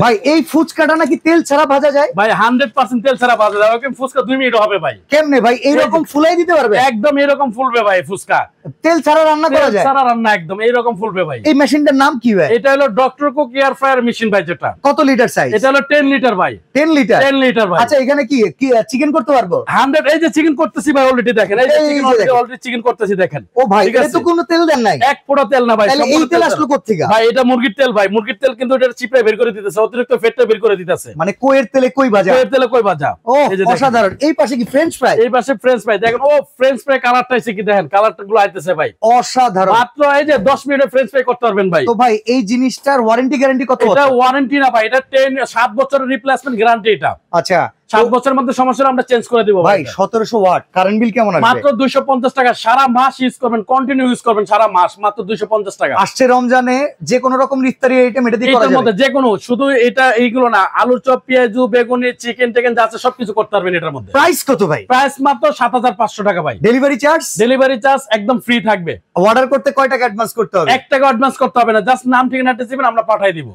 ভাই এই ফুচকাটা নাকি তেল ছাড়া ভাজা যায়? ভাই 100% তেল ছাড়া ভাজা যায়। ওকে ফুচকা 2 মিনিট হবে ভাই। কেমনে ভাই এইরকম ফুলাই দিতে পারবে? একদম এরকম ফুলবে ভাই ফুচকা। তেল ছাড়া রান্না করা যায়? তেল ছাড়া রান্না একদম এরকম ফুলবে ভাই। এই মেশিনটার নাম কি ভাই? এটা হলো doctor cook air fryer machine ভাই। যেটা কত লিটার সাইজ? এটা হলো 10 লিটার ভাই। 10 লিটার? 10 লিটার ভাই। আচ্ছা এখানে কি চিকেন করতে পারবো? 100 এই যে চিকেন করতেছি ভাই অলরেডি দেখেন। এই যে চিকেন অলরেডি চিকেন করতেছি দেখেন। ও ভাই এটা তো কোনো তেল দেন নাই? এক ফোঁটা তেল না ভাই। তাহলে এই তেল আসলো কোথা থেকে? ভাই এটা মুরগির তেল ভাই। মুরগির তেল কিন্তু এটা চিপড়ে বের করে দিতেছে, অতিরিক্ত ফেটটা বের করে দিতেছে। মানে কোয়ের তেলে কই ভাজা? কোয়ের তেলে কই ভাজা। ও অসাধারণ। এই পাশে কি ফ্রেঞ্চ ফ্রাই? এই পাশে ফ্রেঞ্চ ফ্রাই দেখেন। ও ফ্রেঞ্চ ফ্রাই কালারটা এসে কি দেখেন, কালারটা গুলো আইতেছে ভাই অসাধারণ। মাত্র এই যে 10 মিনিটে ফ্রেঞ্চ ফ্রাই করতে পারবেন ভাই। তো ভাই এই জিনিসটার ওয়ারেন্টি গ্যারান্টি কত? এটা ওয়ারেন্টি না ভাই, এটা 7 বছরের রিপ্লেসমেন্ট গ্যারান্টি। এটা আচ্ছা 7 বছরের মধ্যে সমস্যা আমরা চেঞ্জ করে দিব ভাই। 1700 ওয়াট কারেন্ট বিল কেমন আসবে? মাত্র 250 টাকা। সারা মাস ইউজ করবেন, কন্টিনিউ ইউজ করবেন সারা মাস, মাত্র 250 টাকা। আসছে রমজানে যে কোনো রকম ইফতারি আইটেম এটা দিয়ে করা যাবে? মধ্যে যে কোনো, শুধু এটা এইগুলো না, আলুর চপ, পেঁয়াজু, বেগুনি, চিকেন টেকেন যা আছে সবকিছু করতে পারবেন এটার মধ্যে। প্রাইস কত ভাই? প্রাইস মাত্র 7500 টাকা ভাই। Delivery charge? ডেলিভারি চার্জ একদম ফ্রি থাকবে। অর্ডার করতে কয় টাকা অ্যাডভান্স করতে হবে? 1 টাকা অ্যাডভান্স করতে হবে না, জাস্ট নাম ঠিকানাটা দিবেন আমরা পাঠিয়ে দিব।